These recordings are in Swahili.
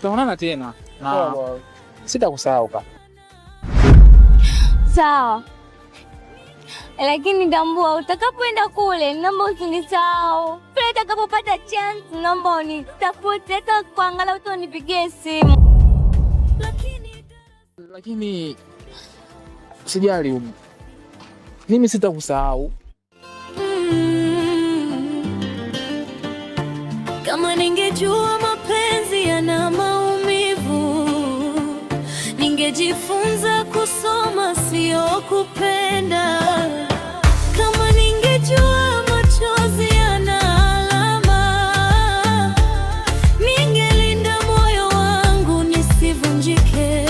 tutaonana tena. Na sitakusahau kaka. Sawa. Lakini tambua utakapoenda kule naomba usinisahau. Pale utakapopata chance naomba unitafute hata kuangalia utanipigie simu. Lakini usijali. Mimi sitakusahau. Kama ningejua mapenzi yana maumivu, ningejifunza kusoma sio kupenda. Kama ningejua machozi yana alama, ningelinda moyo wangu nisivunjike.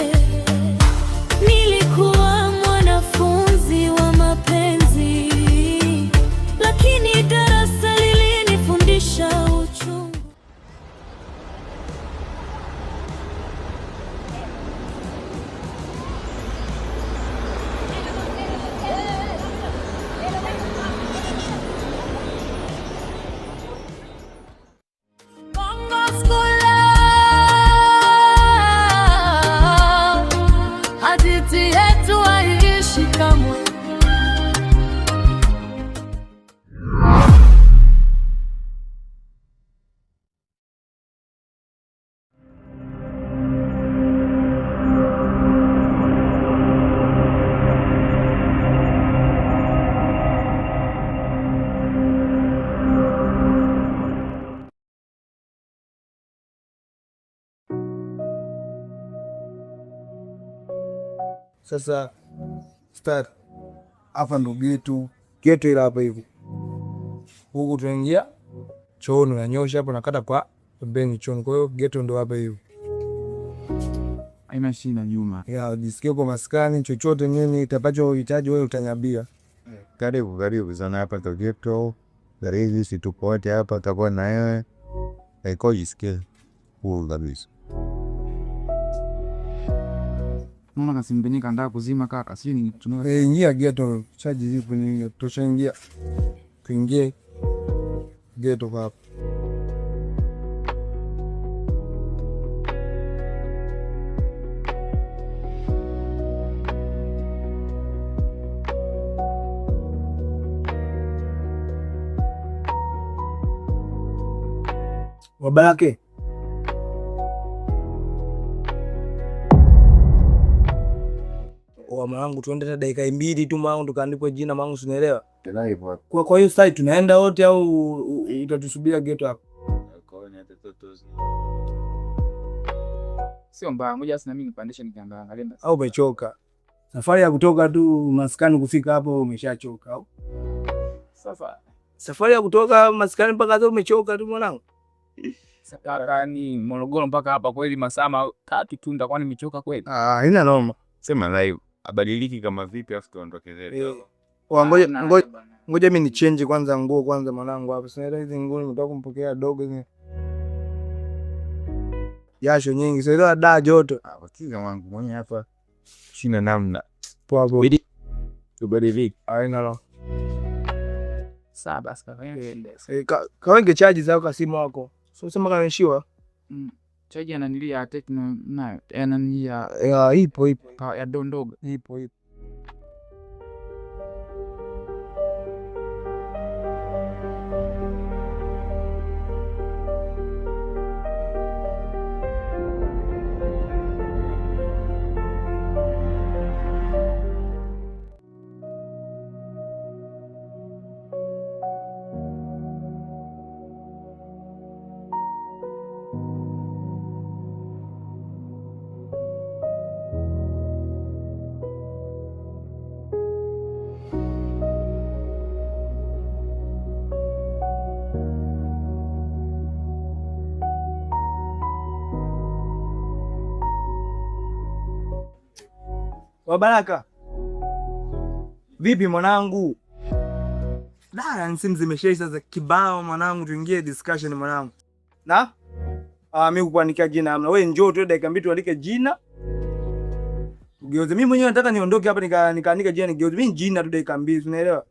Nilikuwa mwanafunzi wa mapenzi, lakini darasa lilinifundisha uchungu. Hadithi yetu haiishi kamwe. Sasa start hapa ndo geto ila hapa hivi. Huku tunaingia chooni, unanyosha hapo nakata kwa pembeni chooni. Kwa hiyo geto ndo hapa hivi. Haina shida nyuma. Ya jisikie kwa maskani chochote nini utakachohitaji wewe utaniambia. Karibu sana hapa ndo geto. Karibu si tupo wote hapa tutakuwa na wewe. Haiko jisikie huru kabisa. Naona kasimbenika ndio kuzima kaka. Sio ni tunao. Ingia geto, chaji zipo nyingi. Tushaingia. Tuingie geto hapa. Wabarake. Mwanangu tuende hata dakika 2 tu mwanangu tukaandikwe jina mwanangu unaelewa? Tena hivyo. Kwa hiyo sasa tunaenda wote au utatusubiria geto hapo? Sio mbaya, ngoja sasa mimi nipandishe nikaangalia. Au umechoka? Safari ya kutoka tu maskani kufika hapo umeshachoka au? Safari ya kutoka maskani mpaka hapo umechoka tu mwanangu. Sasa ni Morogoro mpaka hapa kweli masaa 3 tu ndio kwani nimechoka kweli. Haina noma. Sema live. Abadiliki kama vipi afu tuondoke zetu. Ngoja mimi ni change kwanza nguo kwanza mwanangu hapa. Sasa hizi nguo nimetoka kumpokea dogo hizi. Jasho nyingi. Sasa da joto. Wakiza wangu mwenye hapa. Sina namna. Poa poa. Tubadiliki. Haina noma. Sawa basi kaka yende. Kawenge charge zako simu yako. Sio sema kama nishiwa. Chaji ananilia Tecno nayo. Ananilia ipo. Ya dondogo. Ipo. Wabaraka. Vipi mwanangu? Dara simu zimeshaisha za kibao mwanangu, tuingie discussion mwanangu. Na? Mimi kukuandikia jina hamna. Wewe njoo tu dakika 2 tuandike jina. Ugeuze. Mimi mwenyewe nataka niondoke hapa nikaandika jina nigeuze. Mimi jina tu dakika 2, unaelewa?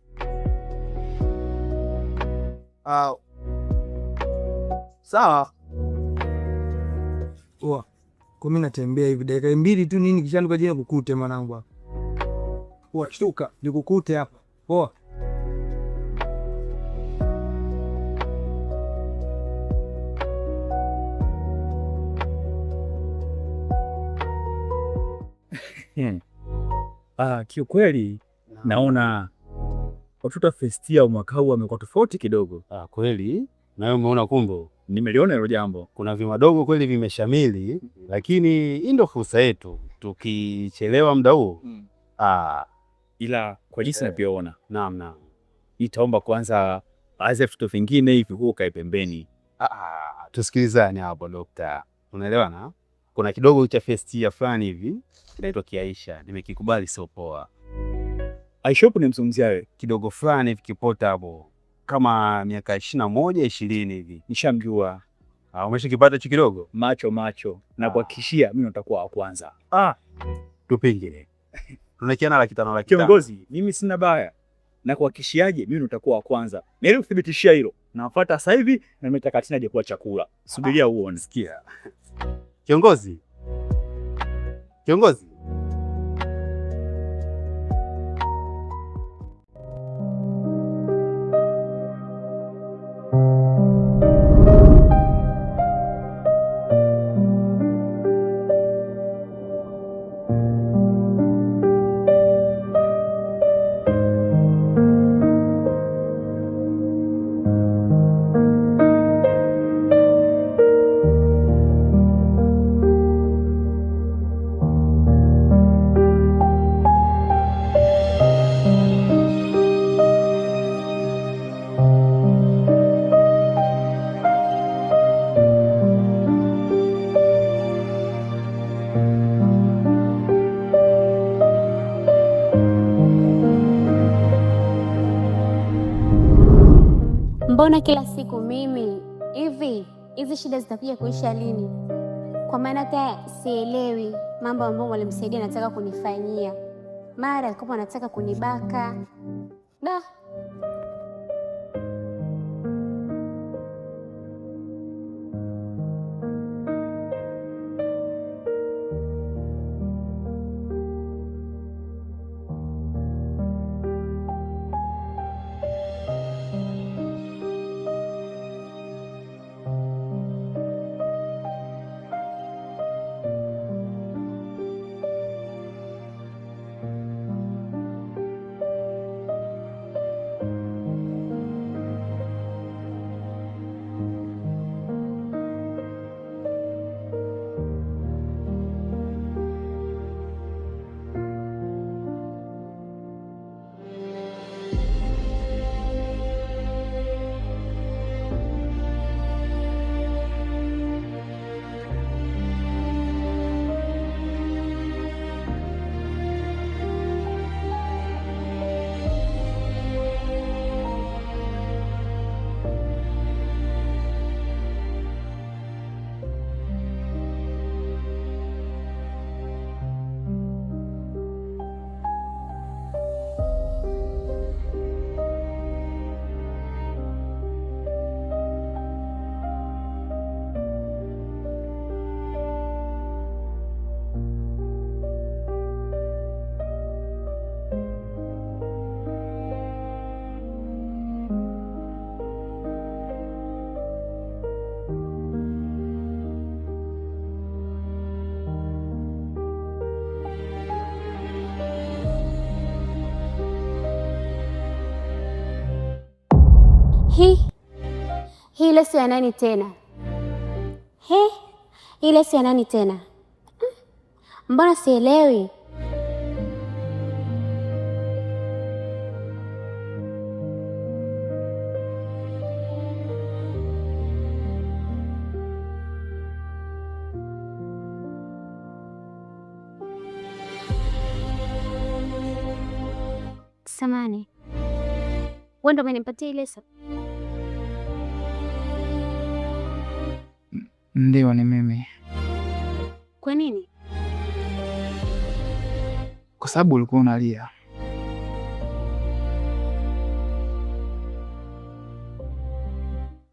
Sawa. Kwa mimi natembea hivi dakika 2 tu nini kisha ndo jina kukute mwanangu hapa. Poa, shtuka, nikukute hapa. Poa. Kiukweli naona watoto wa festia mwaka huu wamekuwa tofauti kidogo. Kweli? Na wewe umeona kumbe? Nimeliona hilo jambo. Kuna vimadogo kweli vimeshamili, lakini hii ndio fursa yetu. Tukichelewa muda huo, ila kwa jinsi ninavyoona, naam. Itaomba kwanza baadhi ya vitu vingine hivi huo kae pembeni. Tusikilizane hapo dokta. Unaelewana? Kuna kidogo cha festia fulani hivi kinaitwa Kiaisha. Nimekikubali, sio poa. Aisha ni mzungumzia wewe? Kidogo fulani hivi kipota hapo. Kama miaka 21, 20 hivi. Nishamjua. Umeshakipata hicho kidogo? Macho. Na kuhakikishia mimi nitakuwa wa kwanza. Tupingile. Tunakiana laki tano. Kiongozi, mimi sina baya. Na kuhakikishiaje mimi nitakuwa wa kwanza. Na ili kuthibitishia hilo, nafuata sasa hivi na nimetaka tena je kwa chakula. Subiria uone. Sikia. Kiongozi. Mbona kila siku mimi hivi? Hizi shida zitakuja kuisha lini? Kwa maana hata sielewi mambo ambayo mwalimu Saidi anataka kunifanyia. Mara alikuwa anataka kunibaka. Hii leso ya nani tena? Hii leso ya nani tena? Mbona sielewi? Samani, wewe ndo umenipatia ile leso? Ndio, ni mimi. Kwa nini? Kwa sababu ulikuwa unalia.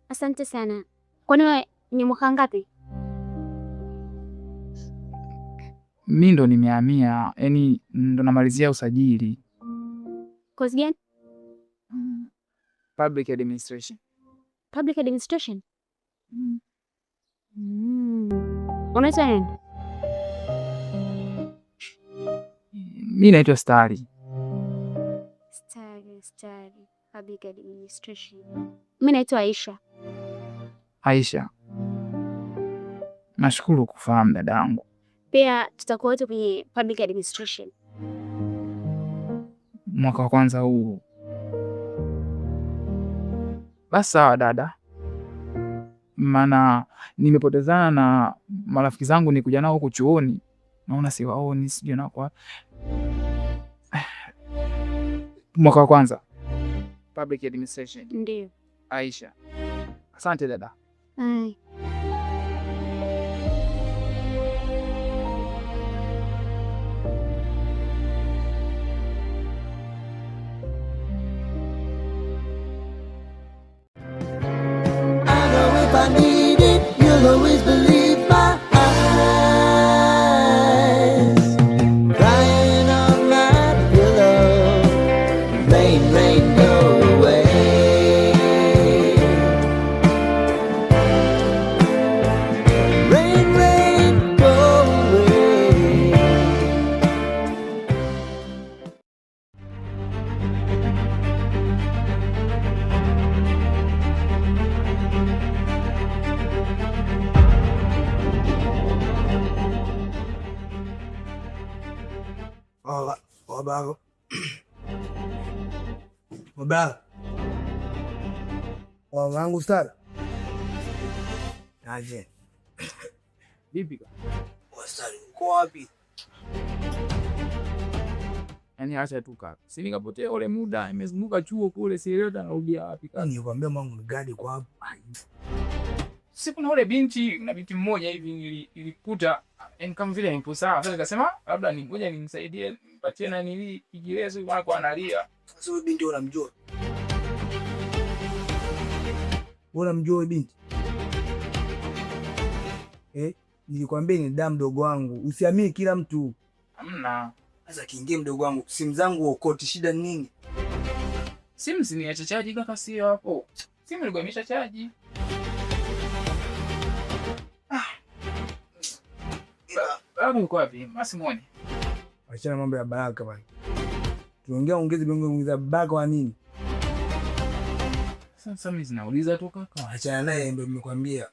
Asante sana. Kwani wewe ni mwaka ngapi? Mimi ndo nimehamia, yani ndo namalizia usajili. Course gani? Public administration. Public administration? Unaitwa nini? Mimi naitwa Stari. Stari. Public administration. Mimi naitwa Aisha. Aisha. Nashukuru kufahamu dadangu. Pia tutakuwa wote kwenye public administration. Mwaka wa kwanza huu. Basi sawa dada. Maana nimepotezana na marafiki zangu nikuja nao huku chuoni. Naona siwaoni, sijui na kwa. Mwaka wa kwanza. Public administration. Ndio. Aisha. Asante dada. Ai. If I need it, you'll always believe my eyes. Crying on my pillow, rain, rain, go away. Rain, rain, go away. Wabago. Wabago. Wangu Stari. Aje. Vipi? Stari, uko wapi? Yaani acha tu kaka. Si nikapotea ule muda, nimezunguka chuo kule, sielewi narudia wapi kaka. Nikwambia mwangu ni gadi kwa hapo. Si kuna ule binti na binti mmoja hivi nilikuta kama vile nipo sawa. Sasa nikasema labda ngoja nimsaidie, nipatie na nili kijilezo kwa analia. Sasa wewe binti unamjua? Unamjua binti? Nilikwambia ni damu mdogo wangu. Usiamini kila mtu. Hamna. Sasa kiingie mdogo wangu. Simu zangu ukoti, shida nini? Simu siniacha chaji kaka, sio hapo. Simu ilikuwa imesha chaji. Babu yuko wapi? Basi muone. Achana mambo ya Baraka bwana. Tuongea ongeza Baraka wa nini? Sasa mimi zinauliza tu kaka. Achana naye ndio nimekwambia.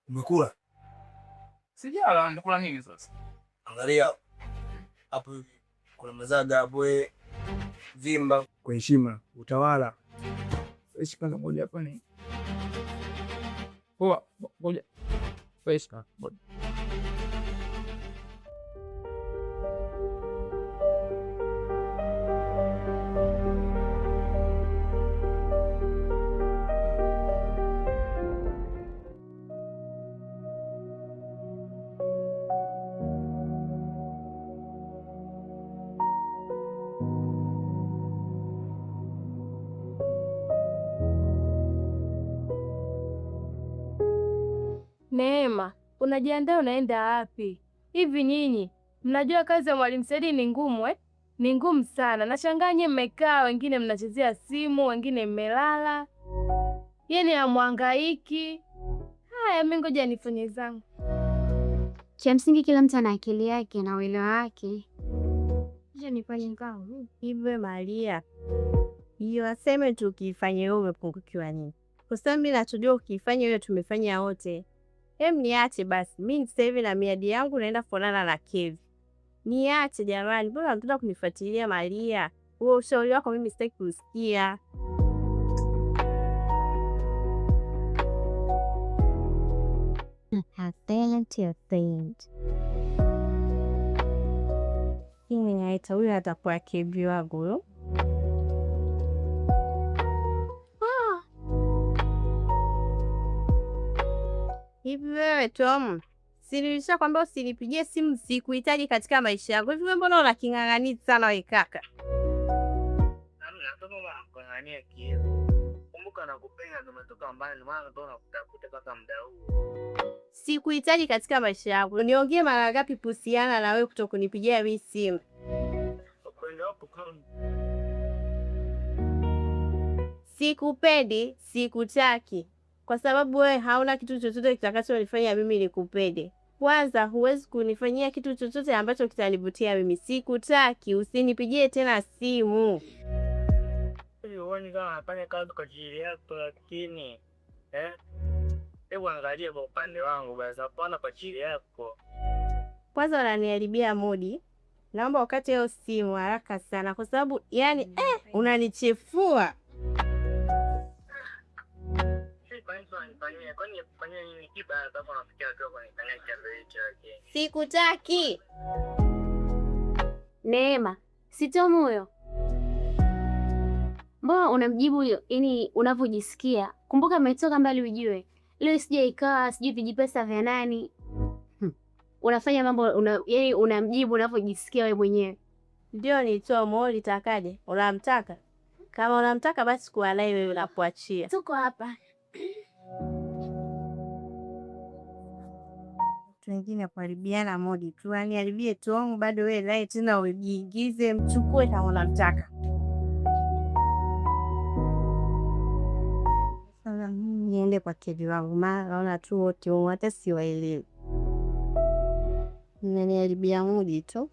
Umekula? Sijala, ndakula nini sasa? Angalia. Hapo kuna mazaga hapo vimba kwa heshima, utawala. Ishi kwanza ngoja hapa ni. Poa, ngoja. Ishi kwanza. Neema, unajiandaa unaenda wapi? Hivi nyinyi, mnajua kazi ya Mwalimu Saidi ni ngumu eh? Ni ngumu sana. Nashangaa nyinyi mmekaa, wengine mnachezea simu, wengine mmelala. Yaani hamhangaiki. Haya, mimi ngoja nifanye zangu. Cha msingi kila mtu ana akili yake na uelewa wake. Je, nifanye zangu? Hivyo Maria. Hiyo aseme tukifanye wewe umepungukiwa nini? Kwa sababu mimi natujua ukifanya hiyo tumefanya wote. Niache basi. Mimi sasa hivi na miadi yangu naenda kuonana na Kevi. Niache jamani, mbona unataka kunifuatilia Maria? Wewe ushauri wako mimi sitaki kusikia. Hii naita huyo atakuwa Kevi wangu huyo. Hivi wewe Tom, si nilishakwambia usinipigie simu, sikuhitaji katika maisha yangu. Hivi wewe mbona unaking'ang'ania sana wewe kaka? kumbuka nakupenda, tumetoka mbali maana ndo nakutafuta kaka muda huu. Sikuhitaji katika maisha yangu. Niongee mara ngapi kuhusiana na wewe kutokunipigia mimi simu? Upendo hapo kama Sikupendi, sikutaki. Kwa sababu wewe hauna kitu chochote kitakachonifanya mimi nikupende. Kwanza huwezi kunifanyia kitu chochote ambacho kitanivutia mimi. Sikutaki, usinipigie tena simu. uone kama nafanya kazi kwa ajili yako, lakini hebu angalia kwa upande wangu basi, hapana kwa ajili yako. Kwanza unaniharibia mudi. Naomba wakati hiyo simu haraka sana kwa sababu yani unanichefua. Sikutaki. Neema, si Tom huyo? Mbona unamjibu huyo yani unavyojisikia? Kumbuka umetoka mbali ujue. Leo sija ikawa sijui vijipesa vya nani. Unafanya mambo yani unamjibu unavyojisikia wewe mwenyewe. Ndio ni Tom, litakaje? Unamtaka? Kama unamtaka basi kuwa naye wewe unapoachia. Tuko hapa. Wengine kuharibiana modi tu, aniharibie Tom bado wewe naye tena ujiingize, mchukue kama unamtaka. Sasa niende kwa kedi wangu, maana naona tu wote hata siwaelewi. Naniharibia modi tu.